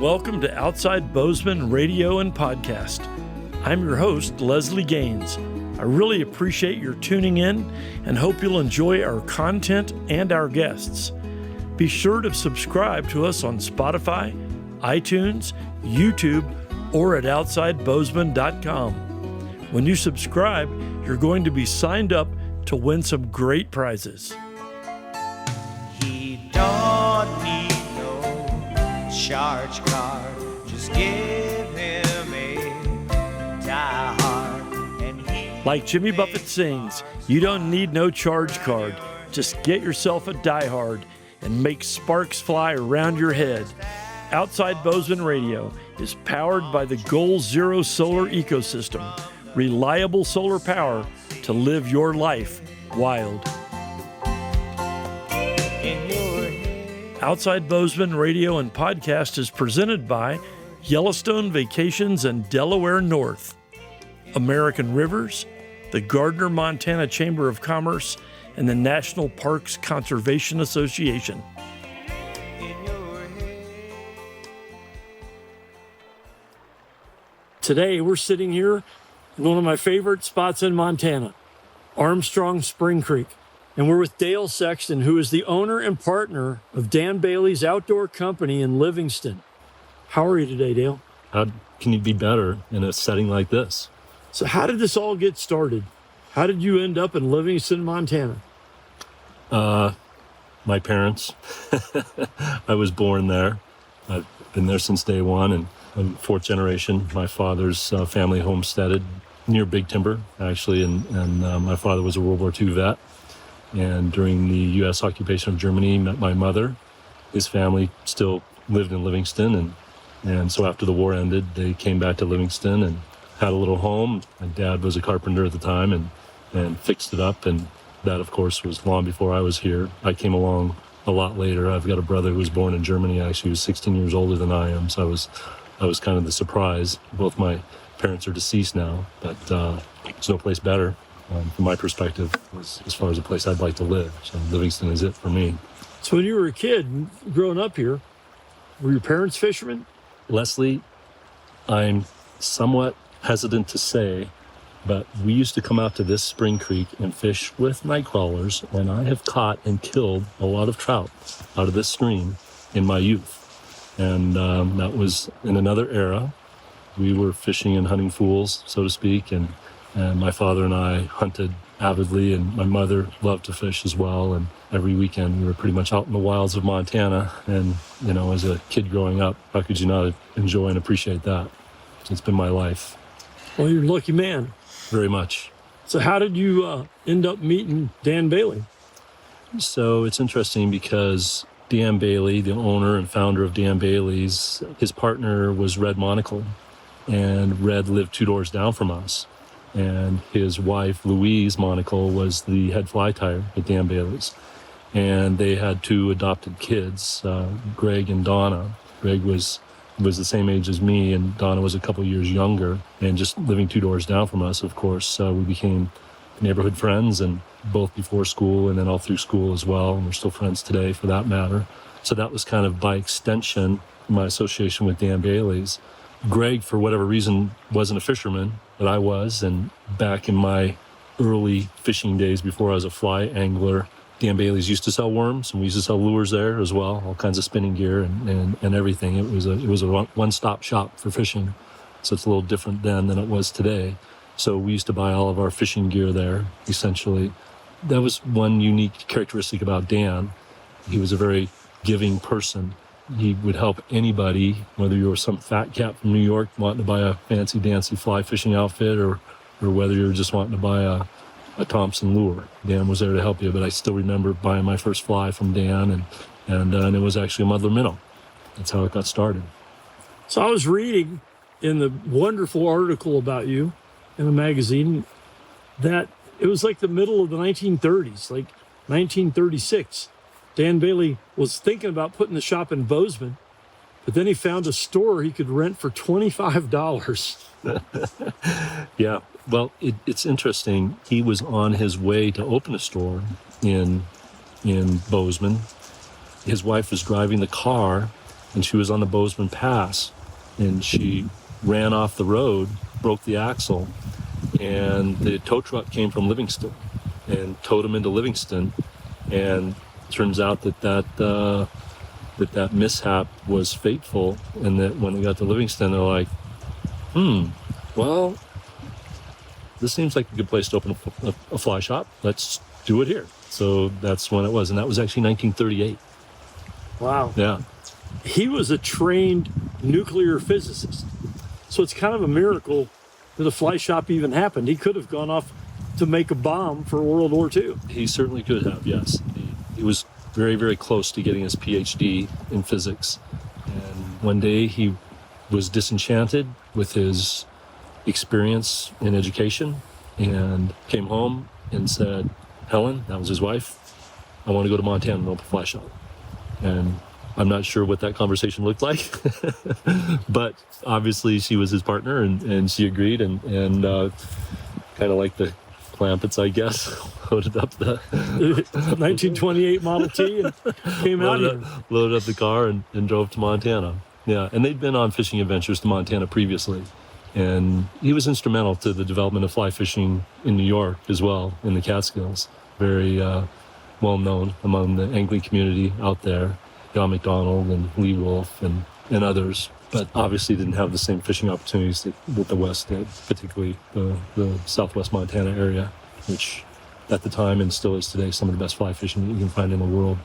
welcome to Outside Bozeman Radio and Podcast. I'm your host, Leslie Gaines. I really appreciate your tuning in and hope you'll enjoy our content and our guests. Be sure to subscribe to us on Spotify, iTunes, YouTube, or at OutsideBozeman.com. When you subscribe, you're going to be signed up to win some great prizes. He don't need no charge card, just give him a die-hard and he... Like Jimmy Buffett sings, you don't need no charge card, just get yourself a die-hard and make sparks fly around your head. Outside Bozeman Radio is powered by the Goal Zero Solar Ecosystem, reliable solar power to live your life wild. Outside Bozeman Radio and Podcast is presented by Yellowstone Vacations and Delaware North, American Rivers, the Gardner, Montana Chamber of Commerce, and the National Parks Conservation Association. Today, we're sitting here in one of my favorite spots in Montana, Armstrong Spring Creek. And we're with Dale Sexton, who is the owner and partner of Dan Bailey's outdoor company in Livingston. How are you today, Dale? How can you be better in a setting like this? So how did this all get started? How did you end up in Livingston, Montana? My parents. I was born there. I've been there since day one, and I'm fourth generation. My father's family homesteaded near Big Timber, actually, and my father was a World War II vet. And during the U.S. occupation of Germany, met my mother. His family still lived in Livingston, and so after the war ended, they came back to Livingston and had a little home. My dad was a carpenter at the time and fixed it up, and that, of course, was long before I was here. I came along a lot later. I've got a brother who was born in Germany. Actually, he was 16 years older than I am, so I was kind of the surprise. Both my parents are deceased now, but there's no place better. From my perspective, as far as a place I'd like to live. So Livingston is it for me. So when you were a kid, growing up here, were your parents fishermen? Leslie, I'm somewhat hesitant to say, but we used to come out to this spring creek and fish with night crawlers, and I have caught and killed a lot of trout out of this stream in my youth. And that was in another era. We were fishing and hunting fools, so to speak, and my father and I hunted avidly, and my mother loved to fish as well. And every weekend we were pretty much out in the wilds of Montana. And, you know, as a kid growing up, how could you not enjoy and appreciate that? It's been my life. Well, you're a lucky man. Very much. So how did you end up meeting Dan Bailey? So it's interesting because Dan Bailey, the owner and founder of Dan Bailey's, his partner was Red Monocle. And Red lived 2 doors down from us. And his wife, Louise Monocle, was the head fly tyer at Dan Bailey's. And they had 2 adopted kids, Greg and Donna. Greg was the same age as me, and Donna was a couple years younger, and just living 2 doors down from us, of course. We became neighborhood friends, and both before school and then all through school as well. And we're still friends today, for that matter. So that was kind of by extension my association with Dan Bailey's. Greg, for whatever reason, wasn't a fisherman, but I was. And back in my early fishing days before I was a fly angler, Dan Bailey's used to sell worms, and we used to sell lures there as well, all kinds of spinning gear and everything. It was a one-stop shop for fishing. So it's a little different then than it was today. So we used to buy all of our fishing gear there, essentially. That was one unique characteristic about Dan. He was a very giving person. He would help anybody, whether you were some fat cat from New York wanting to buy a fancy dancy fly fishing outfit, or whether you were just wanting to buy a Thompson lure. Dan was there to help you, but I still remember buying my first fly from Dan, and it was actually a muddler minnow. That's how it got started. So I was reading in the wonderful article about you in the magazine that it was like the middle of the 1930s, like 1936. Dan Bailey was thinking about putting the shop in Bozeman, but then he found a store he could rent for $25. Yeah, well, it's interesting. He was on his way to open a store in Bozeman. His wife was driving the car, and she was on the Bozeman Pass, and she ran off the road, broke the axle, and the tow truck came from Livingston and towed him into Livingston. And turns out that mishap was fateful, and that when they got to Livingston, they're like, well, this seems like a good place to open a fly shop. Let's do it here. So that's when it was, and that was actually 1938. Wow. Yeah. He was a trained nuclear physicist. So it's kind of a miracle that a fly shop even happened. He could have gone off to make a bomb for World War II. He certainly could have, yes. He was very, very close to getting his PhD in physics. And one day he was disenchanted with his experience in education and came home and said, Helen, that was his wife, I want to go to Montana and open a fly shop. And I'm not sure what that conversation looked like, but obviously she was his partner, and she agreed, and kind of like the Clampets, I guess, loaded up the 1928 Model T and came out here. Loaded up the car and drove to Montana. Yeah, and they'd been on fishing adventures to Montana previously. And he was instrumental to the development of fly fishing in New York as well, in the Catskills. Very well known among the angling community out there. John McDonald and Lee Wolf and others, but obviously didn't have the same fishing opportunities that the West did, particularly the southwest Montana area, which at the time and still is today some of the best fly fishing that you can find in the world.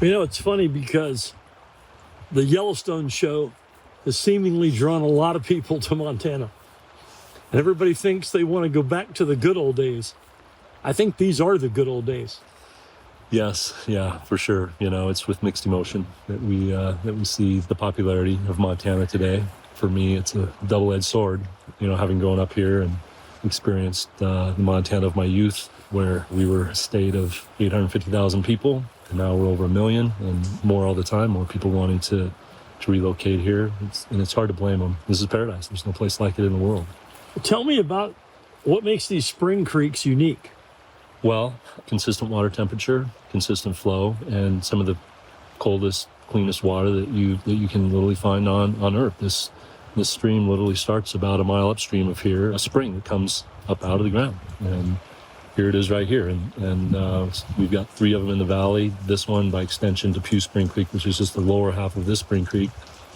You know, it's funny because the Yellowstone show has seemingly drawn a lot of people to Montana. And everybody thinks they want to go back to the good old days. I think these are the good old days. Yes, yeah, for sure. You know, it's with mixed emotion that we see the popularity of Montana today. For me, it's a double-edged sword. You know, having grown up here and experienced the Montana of my youth, where we were a state of 850,000 people, and now we're over 1 million, and more all the time. More people wanting to relocate here, and it's hard to blame them. This is paradise. There's no place like it in the world. Tell me about what makes these spring creeks unique. Well, consistent water temperature, consistent flow, and some of the coldest, cleanest water that you can literally find on Earth. This stream literally starts about a mile upstream of here, a spring that comes up out of the ground. And here it is right here. And we've got 3 of them in the valley. This one, by extension, to Pew Spring Creek, which is just the lower half of this Spring Creek.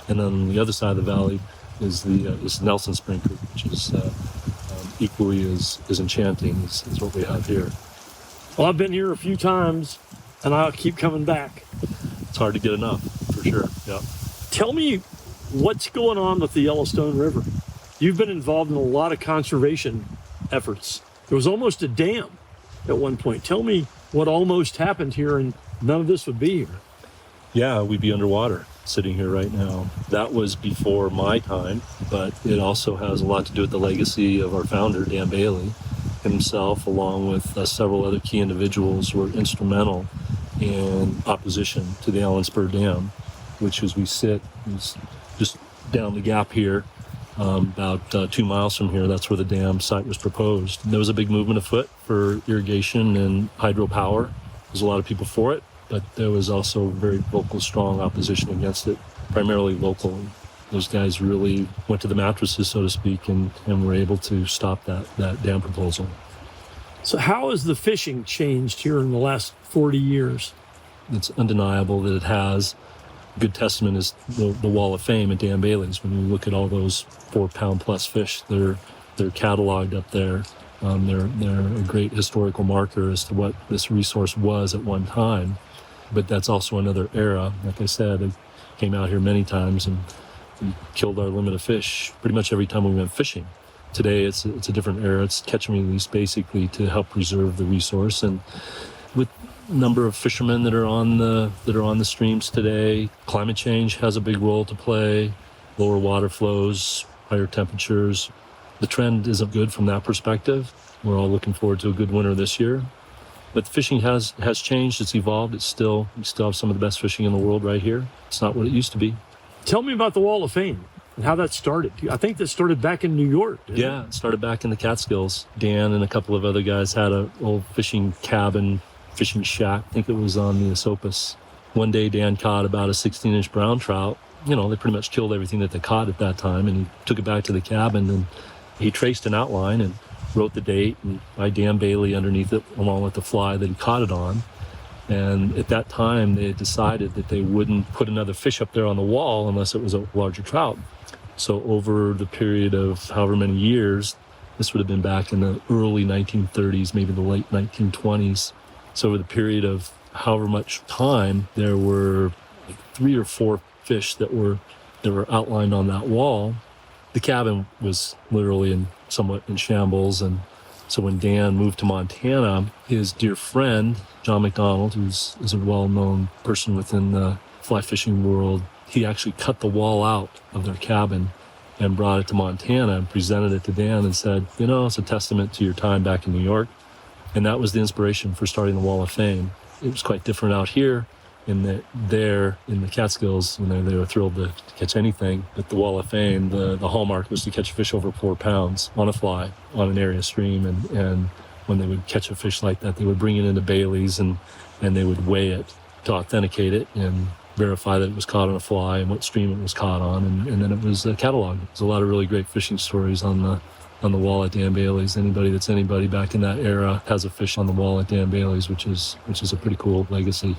And then on the other side of the valley is is Nelson Spring Creek, which is equally as enchanting as what we have here. Well, I've been here a few times, and I'll keep coming back. It's hard to get enough, for sure. Yeah. Tell me what's going on with the Yellowstone River. You've been involved in a lot of conservation efforts. There was almost a dam at one point. Tell me what almost happened here, and none of this would be here. Yeah, we'd be underwater sitting here right now. That was before my time, but it also has a lot to do with the legacy of our founder, Dan Bailey, himself, along with several other key individuals who were instrumental in opposition to the Allen Spur Dam, which as we sit is just down the gap here, about 2 miles from here. That's where the dam site was proposed. And there was a big movement afoot for irrigation and hydropower. There's a lot of people for it, but there was also very vocal, strong opposition against it, primarily local. Those guys really went to the mattresses, so to speak, and were able to stop that dam proposal. So how has the fishing changed here in the last 40 years? It's undeniable that it has. A good testament is the Wall of Fame at Dan Bailey's. When you look at all those 4-pound-plus fish, they're cataloged up there. They're a great historical marker as to what this resource was at one time. But that's also another era. Like I said, I came out here many times and we killed our limit of fish pretty much every time we went fishing. Today, it's a different era. It's catch and release, basically, to help preserve the resource. And with a number of fishermen that are on the streams today, climate change has a big role to play. Lower water flows, higher temperatures. The trend isn't good from that perspective. We're all looking forward to a good winter this year. But the fishing has changed. It's evolved. We still have some of the best fishing in the world right here. It's not what it used to be. Tell me about the Wall of Fame and how that started. I think that started back in New York. Yeah, it started back in the Catskills. Dan and a couple of other guys had an old fishing cabin, fishing shack. I think it was on the Esopus. One day Dan caught about a 16-inch brown trout they pretty much killed everything that they caught at that time. And he took it back to the cabin, and he traced an outline and wrote the date and by Dan Bailey underneath it, along with the fly that he caught it on. And at that time, they had decided that they wouldn't put another fish up there on the wall unless it was a larger trout. So over the period of however many years, this would have been back in the early 1930s, maybe the late 1920s. So over the period of however much time, there were like 3 or 4 fish that were outlined on that wall. The cabin was literally somewhat in shambles. And so when Dan moved to Montana, his dear friend, John McDonald, is a well-known person within the fly fishing world, he actually cut the wall out of their cabin and brought it to Montana and presented it to Dan and said, it's a testament to your time back in New York. And that was the inspiration for starting the Wall of Fame. It was quite different out here in that there in the Catskills, they were thrilled to catch anything. But the Wall of Fame, the hallmark was to catch a fish over 4 pounds on a fly on an area stream. And when they would catch a fish like that, they would bring it into Bailey's and they would weigh it to authenticate it and verify that it was caught on a fly and what stream it was caught on. And then it was cataloged. There's a lot of really great fishing stories on the wall at Dan Bailey's. Anybody back in that era has a fish on the wall at Dan Bailey's, which is a pretty cool legacy.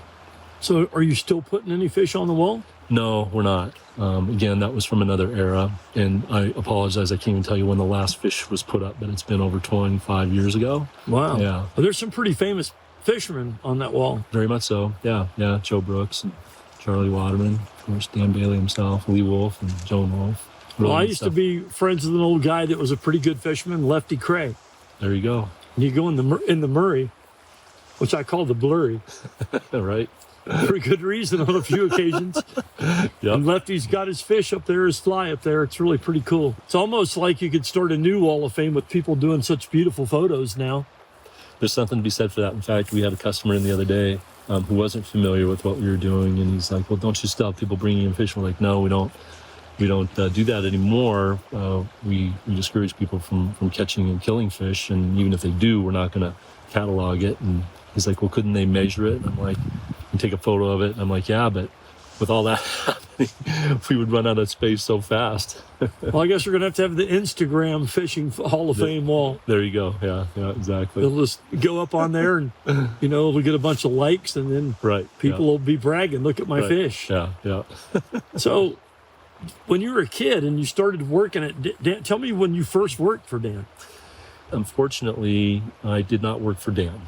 So are you still putting any fish on the wall? No, we're not. Again, that was from another era. And I apologize, I can't even tell you when the last fish was put up, but it's been over 25 years ago. Wow. Yeah. Well, there's some pretty famous fishermen on that wall. Very much so. Yeah. Joe Brooks and Charlie Waterman, of course, Dan Bailey himself, Lee Wolf and Joan Wolf. Well, I used to be friends with an old guy that was a pretty good fisherman, Lefty Cray. There you go. And you go in the Murray, which I call the Blurry. Right. For good reason on a few occasions. Yep. And Lefty's got his fish up there, his fly up there. It's really pretty cool. It's almost like you could start a new Wall of Fame with people doing such beautiful photos now. There's something to be said for that. In fact, we had a customer in the other day who wasn't familiar with what we were doing, and he's like, well, don't you stop people bringing in fish? We're like, no, we don't do that anymore. We discourage people from catching and killing fish, and even if they do, we're not going to catalog it. And he's like, well, couldn't they measure it? And I'm like, and take a photo of it. And I'm like, yeah, but with all that happening, we would run out of space so fast. Well, I guess we're going to have the Instagram Fishing Hall of Fame wall. There you go. Yeah, exactly. It'll just go up on there and, we'll get a bunch of likes, and then people will be bragging, look at my fish. Yeah. So when you were a kid and you started working at Dan, tell me when you first worked for Dan. Unfortunately, I did not work for Dan.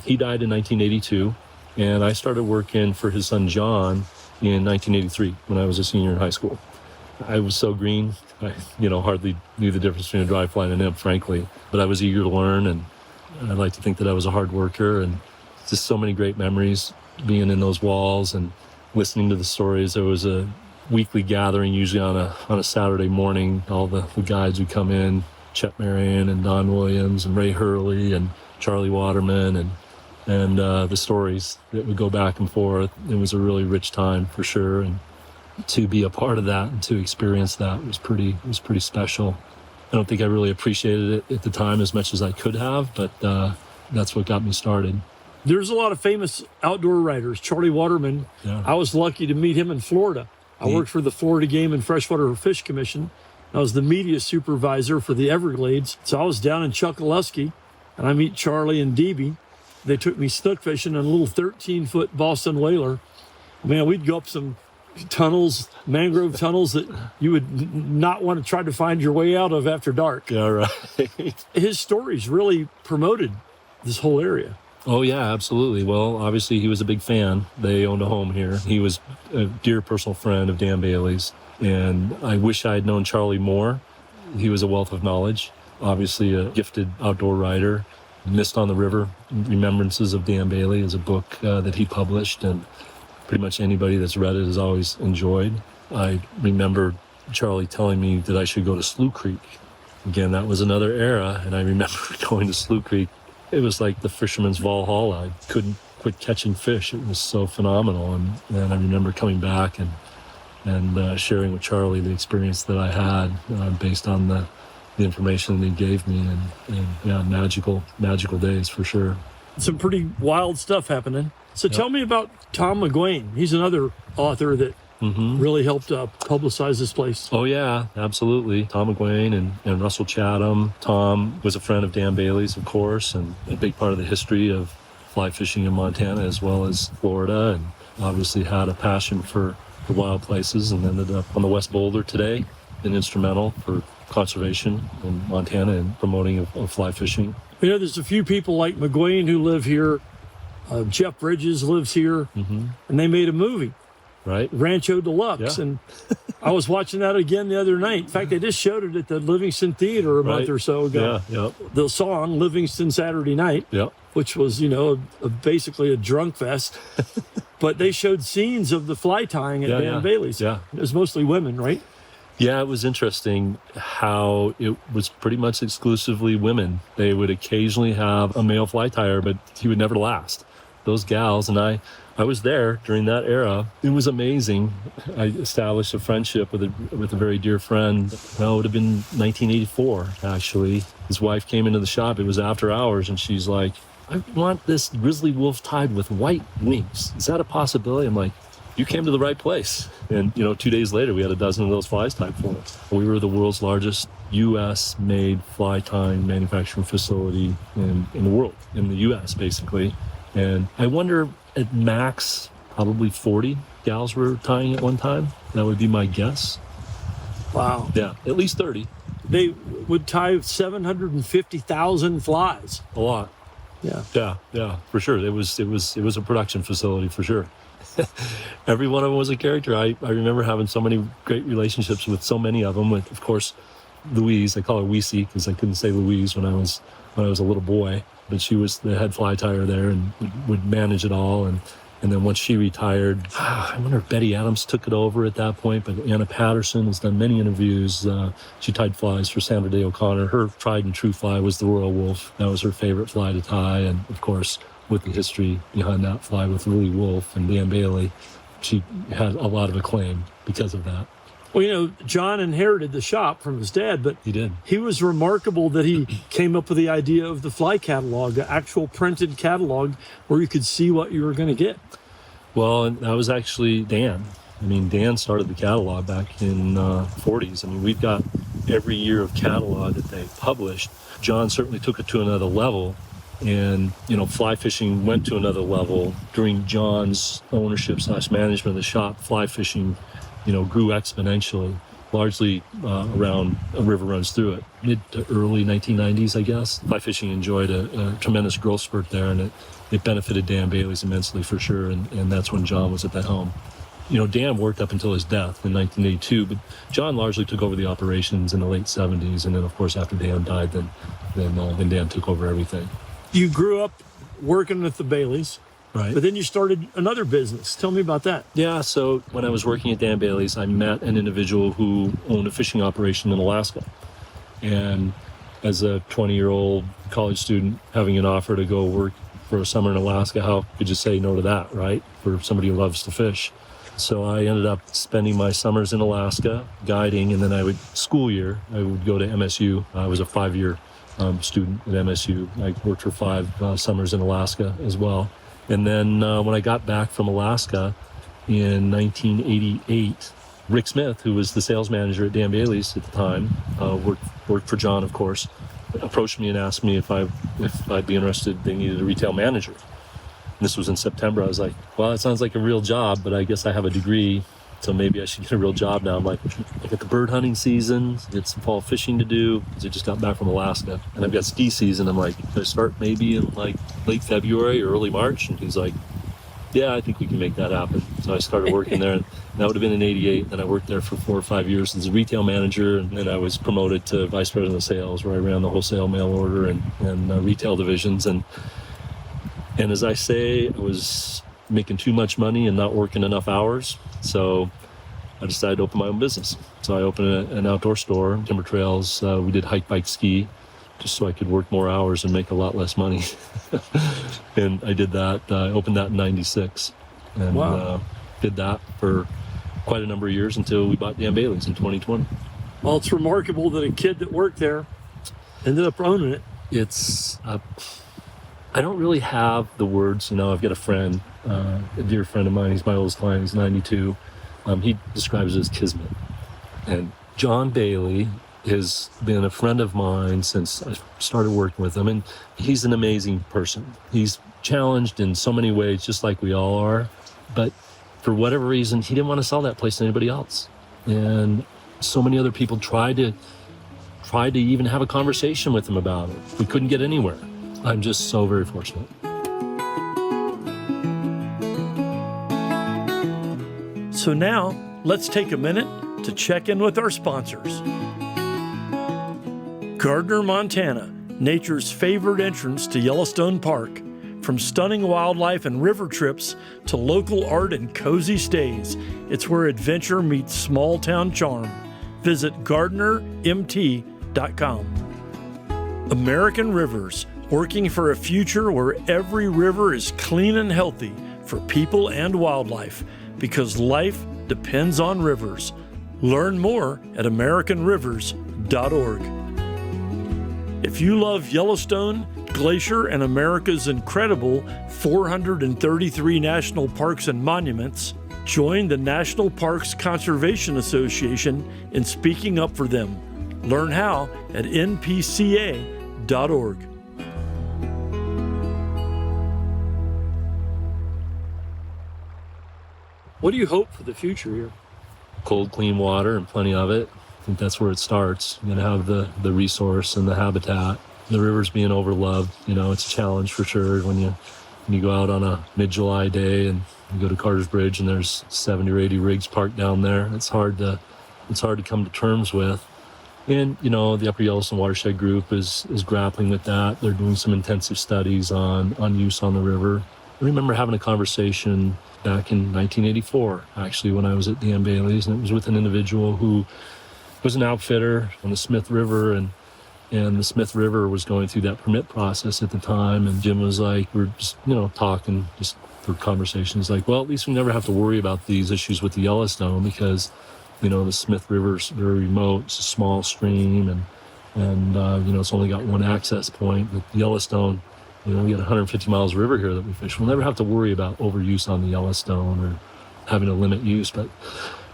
He died in 1982, and I started working for his son John in 1983 when I was a senior in high school. I was so green, I hardly knew the difference between a dry fly and a nymph, frankly. But I was eager to learn, and I like to think that I was a hard worker, and just so many great memories being in those walls and listening to the stories. There was a weekly gathering, usually on a Saturday morning. All the guides would come in, Chet Marion and Don Williams and Ray Hurley and Charlie Waterman, and the stories that would go back and forth. It was a really rich time for sure, and to be a part of that and to experience that was pretty special. I don't think I really appreciated it at the time as much as I could have, but that's what got me started. There's a lot of famous outdoor writers. Charlie Waterman, I was lucky to meet him in Florida. I worked for the Florida Game and Freshwater Fish Commission. I was the media supervisor for the Everglades. So I was down in Chokoloskee, and I meet Charlie and DB. They took me snook fishing on a little 13-foot Boston whaler. Man, we'd go up some tunnels, mangrove tunnels that you would not want to try to find your way out of after dark. Yeah, right. His stories really promoted this whole area. Oh, yeah, absolutely. Well, obviously, he was a big fan. They owned a home here. He was a dear personal friend of Dan Bailey's, and I wish I had known Charlie more. He was a wealth of knowledge, obviously a gifted outdoor writer. Mist on the River, Remembrances of Dan Bailey is a book that he published, and pretty much anybody that's read it has always enjoyed. I remember Charlie telling me that I should go to Slough Creek. Again, that was another era, and I remember going to Slough Creek. It was like the fisherman's Valhalla. I couldn't quit catching fish. It was so phenomenal. And I remember coming back and sharing with Charlie the experience that I had based on the information that he gave me. And yeah, magical days for sure. Some pretty wild stuff happening. So tell me about Tom McGuane. He's another author that really helped publicize this place. Oh, yeah, absolutely. Tom McGuane and Russell Chatham. Tom was a friend of Dan Bailey's, of course, and a big part of the history of fly fishing in Montana as well as Florida, and obviously had a passion for the wild places and ended up on the West Boulder today, been instrumental for conservation in Montana and promoting of fly fishing. You know, there's a few people like McGuane who live here. Jeff Bridges lives here, and they made a movie, right? Rancho Deluxe, Yeah. and I was watching that again the other night. In fact, they just showed it at the Livingston Theater a month or so ago. Yeah, The song Livingston Saturday Night, which was, basically a drunk fest. But they showed scenes of the fly tying at Dan Bailey's. Yeah. It was mostly women, right? Yeah, it was interesting how it was pretty much exclusively women. They would occasionally have a male fly tyer, but he would never last. Those gals, and I was there during that era. It was amazing. I established a friendship with a very dear friend. Well, it would have been 1984, actually. His wife came into the shop. It was after hours, and she's like, I want this grizzly wolf tied with white wings. Is that a possibility? I'm like, you came to the right place. And, 2 days later, we had a dozen of those flies tied for us. We were the world's largest U.S.-made fly tying manufacturing facility in the world, in the U.S., basically. And I wonder, at max, probably 40 gals were tying at one time. That would be my guess. Wow. Yeah, at least 30. They would tie 750,000 flies. A lot. Yeah. Yeah, for sure. It was a production facility for sure. Every one of them was a character. I remember having so many great relationships with so many of them. With, of course, Louise. I call her Weesey because I couldn't say Louise when I was a little boy. But she was the head fly tyer there and would manage it all. And then once she retired, I wonder if Betty Adams took it over at that point. But Anna Patterson has done many interviews. She tied flies for Sandra Day O'Connor. Her tried and true fly was the Royal Wolf. That was her favorite fly to tie. And of course, with the history behind that fly with Willie Wolf and Dan Bailey, she had a lot of acclaim because of that. Well, John inherited the shop from his dad, but He did. he was remarkable that he came up with the idea of the fly catalog, the actual printed catalog where you could see what you were going to get. Well, and that was actually Dan. Dan started the catalog back in the 40s. We've got every year of catalog that they published. John certainly took it to another level. And, fly fishing went to another level during John's ownership / management of the shop. Fly fishing, grew exponentially, largely around a river runs through it. Mid to early 1990s, I guess. Fly fishing enjoyed a tremendous growth spurt there, and it benefited Dan Bailey's immensely for sure. And that's when John was at the helm. Dan worked up until his death in 1982, but John largely took over the operations in the late 70s. And then, of course, after Dan died, then Dan took over everything. You grew up working with the Baileys, Right. but then you started another business. Tell me about that. Yeah, so when I was working at Dan Bailey's, I met an individual who owned a fishing operation in Alaska. And as a 20-year-old college student having an offer to go work for a summer in Alaska, how could you say no to that, right? For somebody who loves to fish. So I ended up spending my summers in Alaska guiding, and then I would go to MSU. I was a 5-year student at MSU. I worked for 5 summers in Alaska as well. And then when I got back from Alaska in 1988, Rick Smith, who was the sales manager at Dan Bailey's at the time, worked for John, of course, approached me and asked me if I'd be interested. They needed a retail manager. And this was in September. I was like, well, it sounds like a real job, but I guess I have a degree, so maybe I should get a real job now. I'm like, I got the bird hunting season, get some fall fishing to do, because I just got back from Alaska. And I've got ski season. I'm like, can I start maybe in like late February or early March? And he's like, yeah, I think we can make that happen. So I started working there, and that would have been in 88. Then I worked there for 4 or 5 years as a retail manager, and then I was promoted to vice president of sales, where I ran the wholesale mail order and retail divisions. And as I say, I was making too much money and not working enough hours. So I decided to open my own business. So I opened an outdoor store, Timber Trails. We did hike, bike, ski, just so I could work more hours and make a lot less money. And I did that. I opened that in 96. And Wow. Did that for quite a number of years until we bought Dan Bailey's in 2020. Well, it's remarkable that a kid that worked there ended up owning it. It's, I don't really have the words. I've got a friend, a dear friend of mine. He's my oldest client. He's 92. He describes it as kismet. And John Bailey has been a friend of mine since I started working with him, and he's an amazing person. He's challenged in so many ways, just like we all are, but for whatever reason, he didn't want to sell that place to anybody else. And so many other people tried to even have a conversation with him about it. We couldn't get anywhere. I'm just so very fortunate. So now, let's take a minute to check in with our sponsors. Gardner, Montana, nature's favorite entrance to Yellowstone Park. From stunning wildlife and river trips to local art and cozy stays, it's where adventure meets small town charm. Visit GardnerMT.com. American Rivers, working for a future where every river is clean and healthy for people and wildlife, because life depends on rivers. Learn more at AmericanRivers.org. If you love Yellowstone, Glacier, and America's incredible 433 national parks and monuments, join the National Parks Conservation Association in speaking up for them. Learn how at npca.org. What do you hope for the future here? Cold, clean water and plenty of it. I think that's where it starts. You're going to have the resource and the habitat. The river's being overloved. It's a challenge for sure when you go out on a mid-July day and you go to Carter's Bridge and there's 70 or 80 rigs parked down there. It's hard to come to terms with. And, the Upper Yellowstone Watershed Group is grappling with that. They're doing some intensive studies on use on the river. I remember having a conversation back in 1984, actually, when I was at Dan Bailey's, and it was with an individual who was an outfitter on the Smith River, and the Smith River was going through that permit process at the time, and Jim was like, we're just, talking just for conversations, like, well, at least we never have to worry about these issues with the Yellowstone because, the Smith River's very remote, it's a small stream, and it's only got one access point. With Yellowstone, we got 150 miles of river here that we fish. We'll never have to worry about overuse on the Yellowstone or having to limit use, but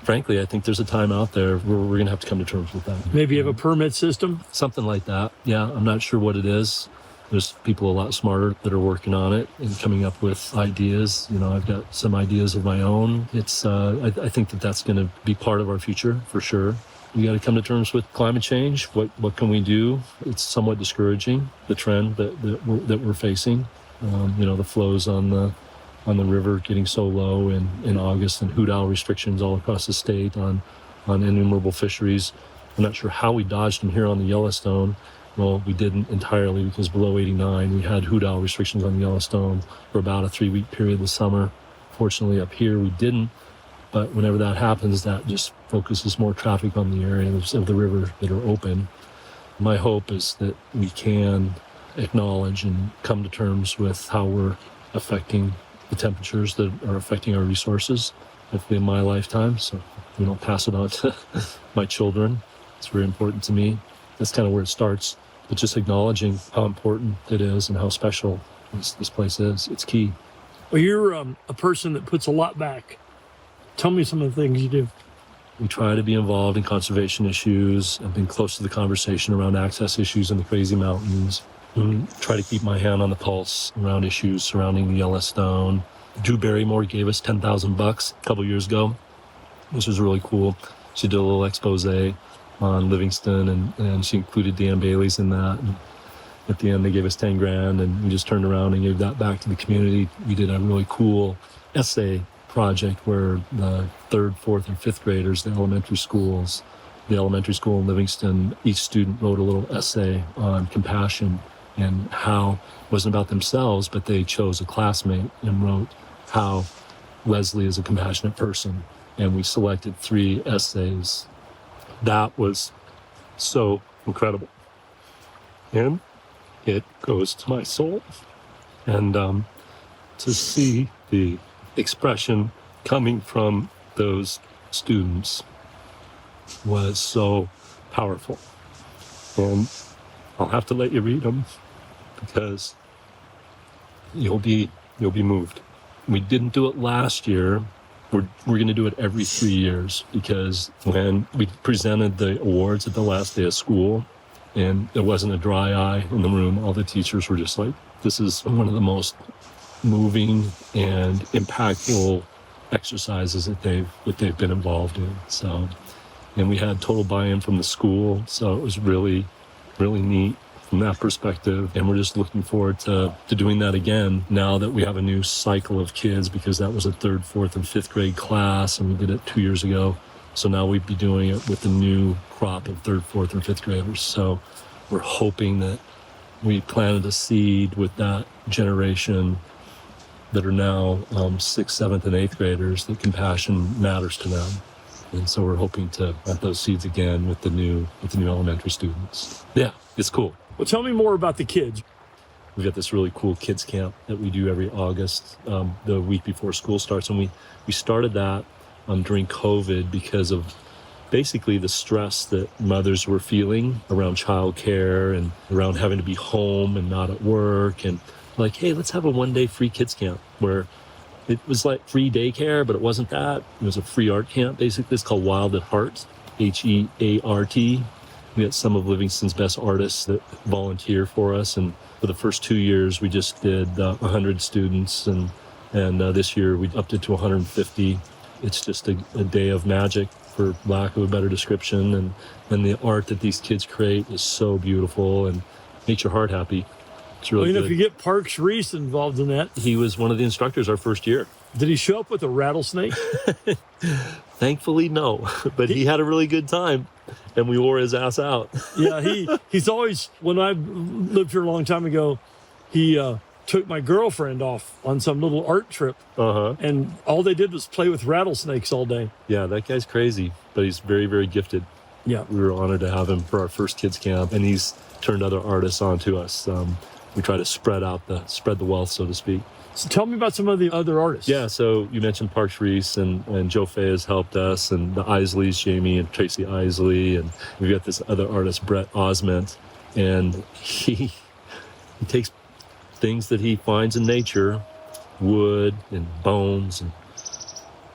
frankly, I think there's a time out there where we're going to have to come to terms with that. Maybe you have a permit system? Something like that. Yeah, I'm not sure what it is. There's people a lot smarter that are working on it and coming up with ideas. I've got some ideas of my own. It's I think that's going to be part of our future for sure. We got to come to terms with climate change. What can we do? It's somewhat discouraging, the trend that we're facing. The flows on the river getting so low in August, and hoot owl restrictions all across the state on innumerable fisheries. I'm not sure how we dodged them here on the Yellowstone. Well, we didn't entirely, because below 89, we had hoot owl restrictions on the Yellowstone for about a 3-week period this summer. Fortunately, up here, we didn't. But whenever that happens, that just focuses more traffic on the areas of the river that are open. My hope is that we can acknowledge and come to terms with how we're affecting the temperatures that are affecting our resources, hopefully in my lifetime, so we don't pass it on to my children. It's very important to me. That's kind of where it starts. But just acknowledging how important it is and how special this place is. It's key. Well, you're a person that puts a lot back. Tell me some of the things you do. We try to be involved in conservation issues. I've been close to the conversation around access issues in the Crazy Mountains. Try to keep my hand on the pulse around issues surrounding the Yellowstone. Drew Barrymore gave us $10,000 a couple years ago, which was really cool. She did a little expose on Livingston, and she included Dan Bailey's in that. And at the end, they gave us $10,000, and we just turned around and gave that back to the community. We did a really cool essay project where the 3rd, 4th, and 5th graders, the elementary school in Livingston, each student wrote a little essay on compassion and how it wasn't about themselves, but they chose a classmate and wrote how Leslie is a compassionate person. And we selected 3 essays. That was so incredible. And it goes to my soul. And to see the expression coming from those students was so powerful. And I'll have to let you read them because you'll be moved. We didn't do it last year we're going to do it every 3 years, because when we presented the awards at the last day of school and there wasn't a dry eye in the room, all the teachers were just like, this is one of the most moving and impactful exercises that they've been involved in. So, and we had total buy-in from the school, so it was really, really neat from that perspective. And we're just looking forward to doing that again now that we have a new cycle of kids, because that was a 3rd, 4th, and 5th grade class, and we did it 2 years ago. So now we'd be doing it with the new crop of 3rd, 4th, and 5th graders. So we're hoping that we planted a seed with that generation that are now 6th, 7th, and 8th graders, that compassion matters to them. And so we're hoping to plant those seeds again with the new elementary students. Yeah, it's cool. Well, tell me more about the kids. We've got this really cool kids camp that we do every August, the week before school starts. And we started that during COVID because of basically the stress that mothers were feeling around childcare and around having to be home and not at work. And like, hey, let's have a one-day free kids camp where it was like free daycare, but it wasn't that. It was a free art camp, basically. It's called Wild at Heart, Heart. We got some of Livingston's best artists that volunteer for us. And for the first 2 years, we just did 100 students. And this year, we upped it to 150. It's just a day of magic, for lack of a better description. And the art that these kids create is so beautiful and makes your heart happy. It's really good. If you get Parks Reese involved in that. He was one of the instructors our first year. Did he show up with a rattlesnake? Thankfully, no. But he had a really good time, and we wore his ass out. Yeah, he's always, when I lived here a long time ago, he took my girlfriend off on some little art trip. And all they did was play with rattlesnakes all day. Yeah, that guy's crazy, but he's very, very gifted. Yeah. We were honored to have him for our first kids camp, and he's turned other artists on to us. We try to spread the wealth, so to speak. So tell me about some of the other artists. Yeah, so you mentioned Parks Reese, and Joe Fay has helped us, and the Isleys, Jamie and Tracy Isley, and we've got this other artist, Brett Osment, and he takes things that he finds in nature, wood and bones and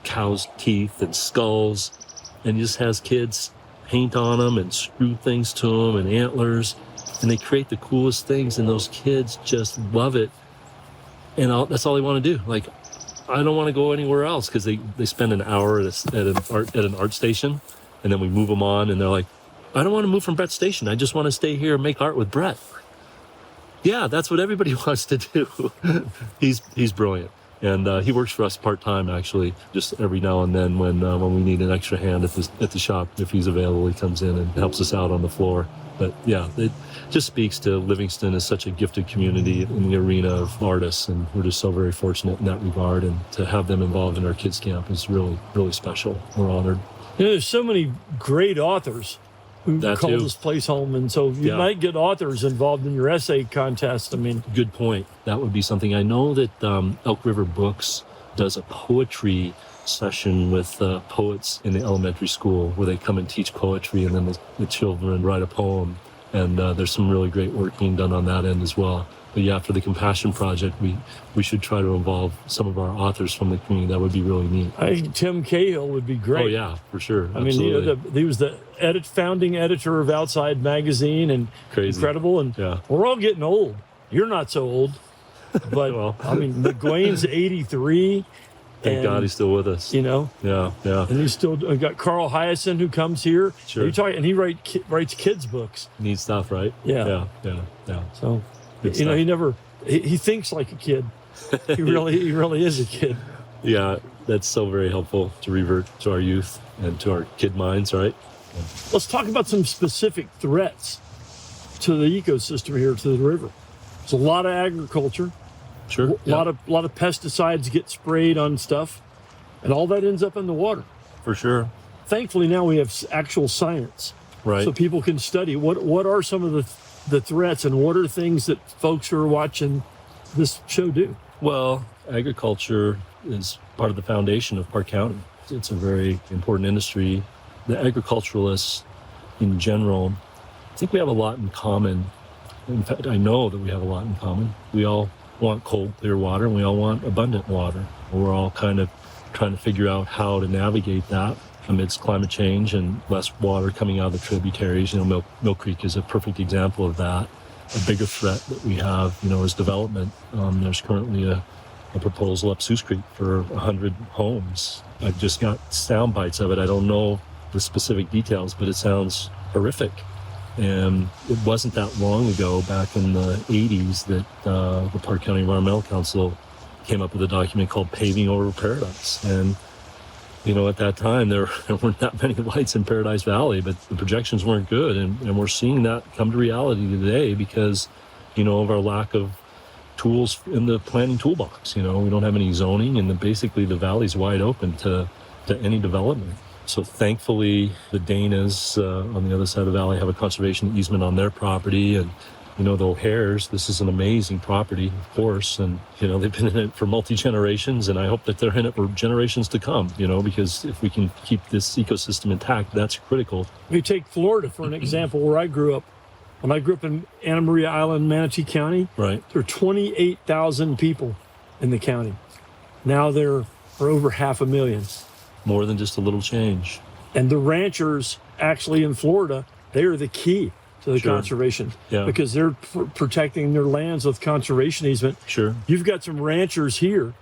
cows' teeth and skulls, and he just has kids paint on them and screw things to them and antlers, and they create the coolest things, and those kids just love it. And that's all they want to do. Like, I don't want to go anywhere else, because they spend an hour at an art station, and then we move them on, and they're like, I don't want to move from Brett's station. I just want to stay here and make art with Brett. Yeah, that's what everybody wants to do. He's brilliant. And he works for us part-time, actually, just every now and then when we need an extra hand at the shop. If he's available, he comes in and helps us out on the floor. But yeah, it just speaks to Livingston as such a gifted community in the arena of artists, and we're just so very fortunate in that regard. And to have them involved in our kids camp is really, really special. We're honored. There's so many great authors who call this place home, and so you might get authors involved in your essay contest. I mean, good point. That would be something. I know that Elk River Books does a poetry session with poets in the elementary school, where they come and teach poetry, and then the children write a poem. And there's some really great work being done on that end as well. But yeah, for the Compassion Project, we should try to involve some of our authors from the community. That would be really neat. I think Tim Cahill would be great. Oh yeah, for sure. I mean, he was the founding editor of Outside Magazine, and crazy. Incredible. And we're all getting old. You're not so old, but well. I mean, McGuane's 83. Thank God he's still with us. You know? Yeah. And he's still got Carl Hyacin, who comes here. Sure. And he writes kids' books. Neat stuff, right? Yeah. So, he thinks like a kid. He really is a kid. Yeah, that's so very helpful to revert to our youth and to our kid minds, right? Yeah. Let's talk about some specific threats to the ecosystem here, to the river. There's a lot of agriculture. Sure. A lot of pesticides get sprayed on stuff, and all that ends up in the water. For sure. Thankfully, now we have actual science, right? So people can study what are some of the threats, and what are things that folks who are watching this show do. Well, agriculture is part of the foundation of Park County. It's a very important industry. The agriculturalists, in general, I think we have a lot in common. In fact, I know that we have a lot in common. We all want cold, clear water, and we all want abundant water. We're all kind of trying to figure out how to navigate that amidst climate change and less water coming out of the tributaries. Mill Creek is a perfect example of that. A bigger threat that we have, is development. There's currently a proposal up Sioux Creek for 100 homes. I've just got sound bites of it. I don't know the specific details, but it sounds horrific. And it wasn't that long ago, back in the 80s, that the Park County Environmental Council came up with a document called Paving Over Paradise. And at that time, there weren't that many lights in Paradise Valley, but the projections weren't good. And we're seeing that come to reality today because, of our lack of tools in the planning toolbox. We don't have any zoning, and basically the valley's wide open to any development. So thankfully, the Danas on the other side of the valley have a conservation easement on their property. And, the O'Hares, this is an amazing property, of course. And, they've been in it for multi-generations, and I hope that they're in it for generations to come, because if we can keep this ecosystem intact, that's critical. We take Florida for an example, where I grew up. When I grew up in Anna Maria Island, Manatee County, right, there were 28,000 people in the county. Now there are over 500,000. More than just a little change. And the ranchers actually in Florida, they are the key to the conservation, because they're protecting their lands with conservation easement. Sure. You've got some ranchers here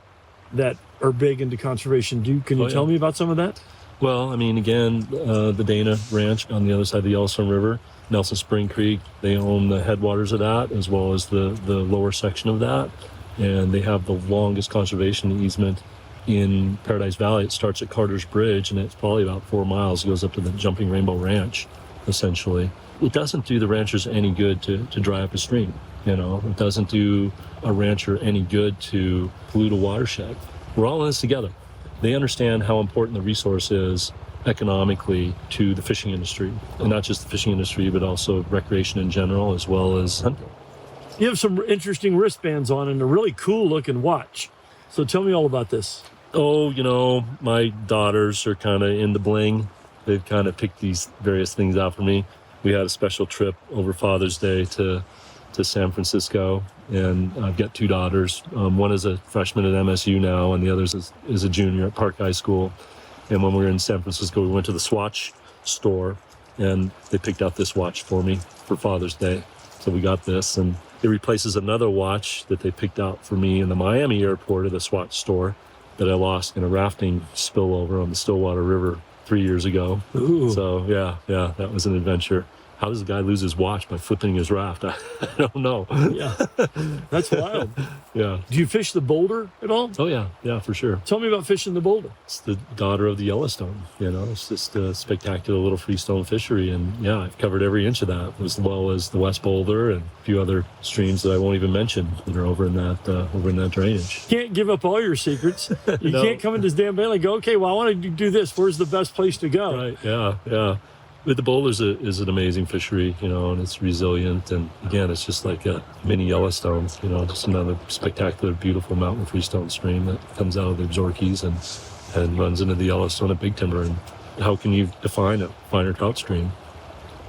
that are big into conservation. Can you tell me about some of that? Well, again, the Dana Ranch on the other side of the Yellowstone River, Nelson Spring Creek, they own the headwaters of that as well as the lower section of that. And they have the longest conservation easement in Paradise Valley. It starts at Carter's Bridge, and it's probably about 4 miles. It goes up to the Jumping Rainbow Ranch, essentially. It doesn't do the ranchers any good to dry up a stream. It doesn't do a rancher any good to pollute a watershed. We're all in this together. They understand how important the resource is economically to the fishing industry, and not just the fishing industry, but also recreation in general, as well as hunting. You have some interesting wristbands on and a really cool looking watch. So tell me all about this. Oh, my daughters are kind of into bling. They've kind of picked these various things out for me. We had a special trip over Father's Day to San Francisco, and I've got 2 daughters. One is a freshman at MSU now, and the other is a junior at Park High School. And when we were in San Francisco, we went to the Swatch store, and they picked out this watch for me for Father's Day. So we got this, and it replaces another watch that they picked out for me in the Miami airport at the Swatch store that I lost in a rafting spillover on the Stillwater River 3 years ago. Ooh. So yeah, that was an adventure. How does the guy lose his watch? By flipping his raft? I don't know. Yeah, that's wild. Yeah. Do you fish the Boulder at all? Oh yeah, for sure. Tell me about fishing the Boulder. It's the daughter of the Yellowstone. It's just a spectacular little freestone fishery, and I've covered every inch of that, as well as the West Boulder and a few other streams that I won't even mention that are over in that drainage. You can't give up all your secrets. You can't come into Damn Bailey and go, okay, well, I want to do this. Where's the best place to go? Right. Yeah. But the Boulder is an amazing fishery, and it's resilient. And again, it's just like a mini Yellowstone, just another spectacular, beautiful mountain freestone stream that comes out of the Zorkies and runs into the Yellowstone at Big Timber. And how can you define a finer trout stream?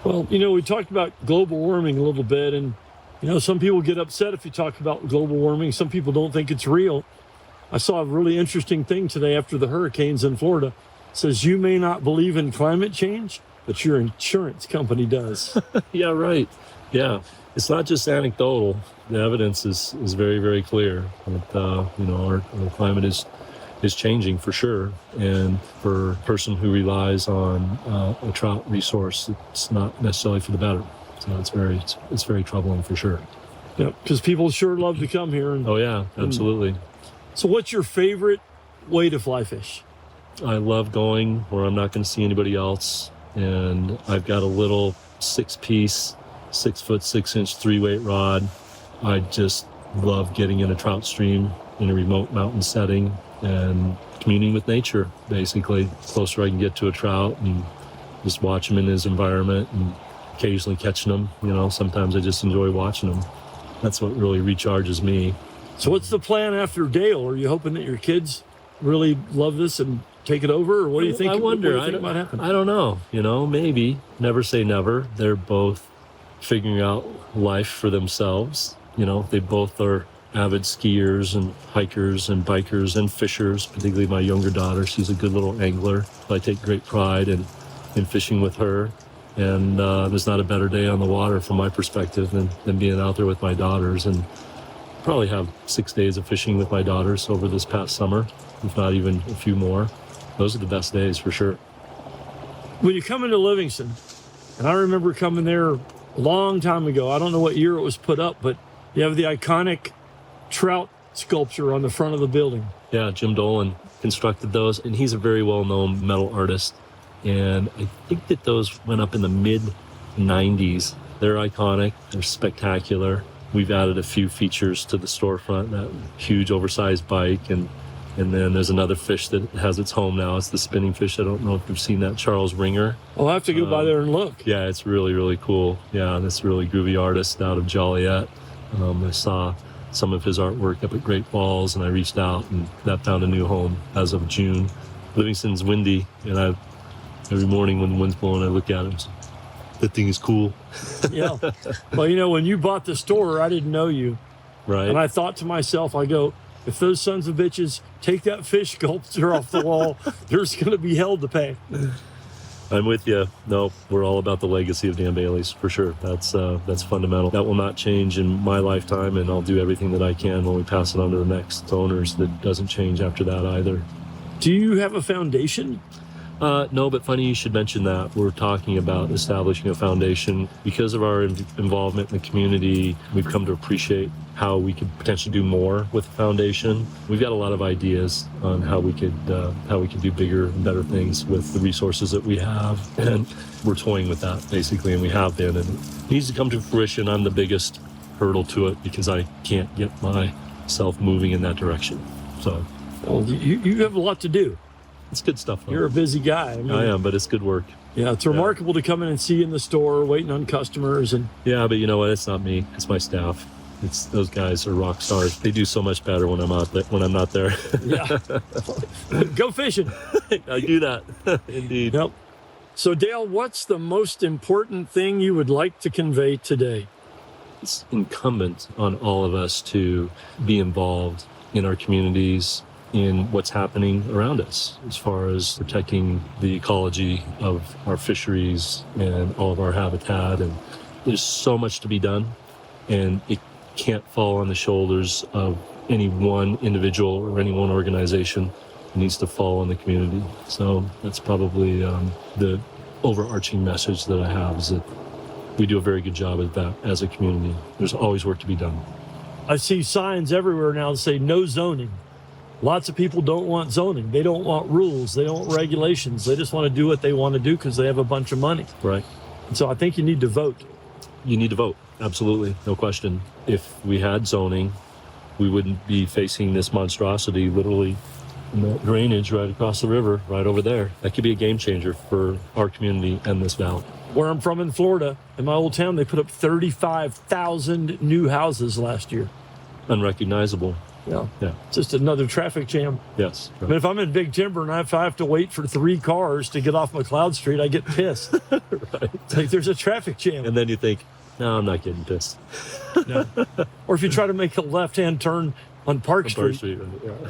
Well, we talked about global warming a little bit, and, some people get upset if you talk about global warming. Some people don't think it's real. I saw a really interesting thing today after the hurricanes in Florida. It says, you may not believe in climate change, but your insurance company does. Yeah, right. Yeah. It's not just anecdotal. The evidence is very, very clear that, our climate is changing for sure. And for a person who relies on a trout resource, it's not necessarily for the better. So it's very troubling for sure. Yeah, because people sure love to come here. Oh, yeah, absolutely. So what's your favorite way to fly fish? I love going where I'm not going to see anybody else. And I've got a little 6-piece, 6-foot 6-inch 3-weight rod. I just love getting in a trout stream in a remote mountain setting and communing with nature, basically. The closer I can get to a trout and just watch him in his environment and occasionally catching them. Sometimes I just enjoy watching them. That's what really recharges me. So what's the plan after Dale? Are you hoping that your kids really love this and take it over, or what do you think? I wonder. What do you think might happen? I don't know. Maybe. Never say never. They're both figuring out life for themselves. They both are avid skiers and hikers and bikers and fishers, particularly my younger daughter. She's a good little angler. I take great pride in fishing with her. And there's not a better day on the water from my perspective than being out there with my daughters. And probably have 6 days of fishing with my daughters over this past summer, if not even a few more. Those are the best days for sure. When you come into Livingston, and I remember coming there a long time ago, I don't know what year it was put up, but you have the iconic trout sculpture on the front of the building. Yeah, Jim Dolan constructed those, and he's a very well-known metal artist. And I think that those went up in the mid-90s. They're iconic. They're spectacular. We've added a few features to the storefront, that huge oversized bike, and then there's another fish that has its home now. It's the spinning fish. I don't know if you've seen that, Charles Ringer. I'll have to go by there and look. Yeah, it's really, really cool. Yeah, this really groovy artist out of Joliet. I saw some of his artwork up at Great Falls, and I reached out, and that found a new home as of June. Livingston's windy, and every morning when the wind's blowing, I look at him. That thing is cool. Yeah. Well, when you bought the store, I didn't know you. Right. And I thought to myself, I go, if those sons of bitches take that fish sculpture off the wall, there's going to be hell to pay. I'm with you. No, we're all about the legacy of Dan Bailey's, for sure. That's fundamental. That will not change in my lifetime, and I'll do everything that I can when we pass it on to the next owners. That doesn't change after that either. Do you have a foundation? No, but funny you should mention that. We're talking about establishing a foundation. Because of our involvement in the community, we've come to appreciate how we could potentially do more with the foundation. We've got a lot of ideas on how we could do bigger and better things with the resources that we have, and we're toying with that basically, and we have been. And it needs to come to fruition. I'm the biggest hurdle to it because I can't get myself moving in that direction. So, well, you have a lot to do. It's good stuff, though. You're a busy guy. I am, but it's good work. Yeah, it's remarkable to come in and see you in the store, waiting on customers. And yeah, but you know what? It's not me. It's my staff. Those guys are rock stars. They do so much better when I'm not there. Yeah. Go fishing. I do that. Indeed. Yep. So, Dale, what's the most important thing you would like to convey today? It's incumbent on all of us to be involved in our communities, in what's happening around us as far as protecting the ecology of our fisheries and all of our habitat. And there's so much to be done, and it can't fall on the shoulders of any one individual or any one organization. It needs to fall on the community. So that's probably the overarching message that I have, is that we do a very good job at that as a community. There's always work to be done. I see signs everywhere now that say no zoning. Lots of people don't want zoning. They don't want rules. They don't want regulations. They just want to do what they want to do because they have a bunch of money. Right. And so I think you need to vote. You need to vote. Absolutely. No question. If we had zoning, we wouldn't be facing this monstrosity literally in that drainage right across the river, right over there. That could be a game changer for our community and this valley. Where I'm from in Florida, in my old town, they put up 35,000 new houses last year. Unrecognizable. Yeah. Yeah. Just another traffic jam. Yes. Right. But if I'm in Big Timber and if I have to wait for 3 cars to get off McLeod Street, I get pissed. Right. It's like there's a traffic jam. And then you think, no, I'm not getting pissed. No. Or if you try to make a left-hand turn on Park Street.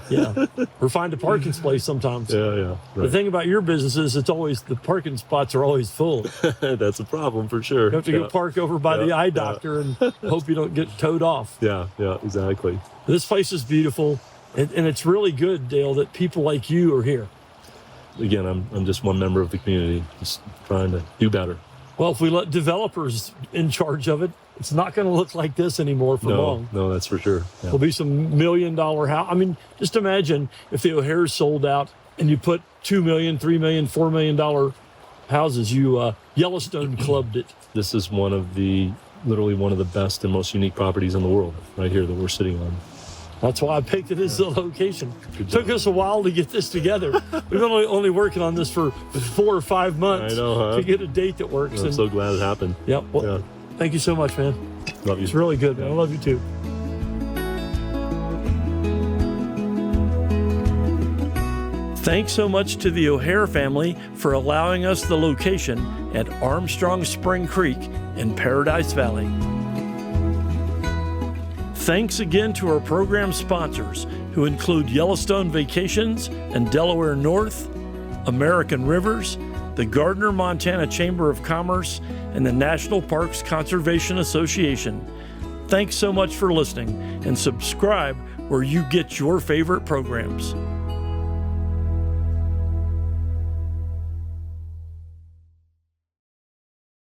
Yeah. Or find a parking space sometimes. Yeah, yeah. Right. The thing about your business is it's always, the parking spots are always full. That's a problem for sure. You have to go park over by the eye doctor and hope you don't get towed off. Yeah, exactly. This place is beautiful, and it's really good, Dale, that people like you are here. Again, I'm just one member of the community, just trying to do better. Well, if we let developers in charge of it, it's not going to look like this anymore for long. No, that's for sure. Yeah. There'll be some $1 million house. I mean, just imagine if the O'Hare's sold out and you put $2 million, $3 million, $4 million houses. You Yellowstone clubbed it. This is literally one of the best and most unique properties in the world right here that we're sitting on. That's why I picked it as the location. Took us a while to get this together. We've been only working on this for 4 or 5 months. I know, huh? To get a date that works. I'm so glad it happened. Yep. Well, thank you so much, man. Love you. It's really good, man. I love you too. Thanks so much to the O'Hare family for allowing us the location at Armstrong Spring Creek in Paradise Valley. Thanks again to our program sponsors, who include Yellowstone Vacations and Delaware North, American Rivers, the Gardner, Montana Chamber of Commerce, and the National Parks Conservation Association. Thanks so much for listening, and subscribe where you get your favorite programs.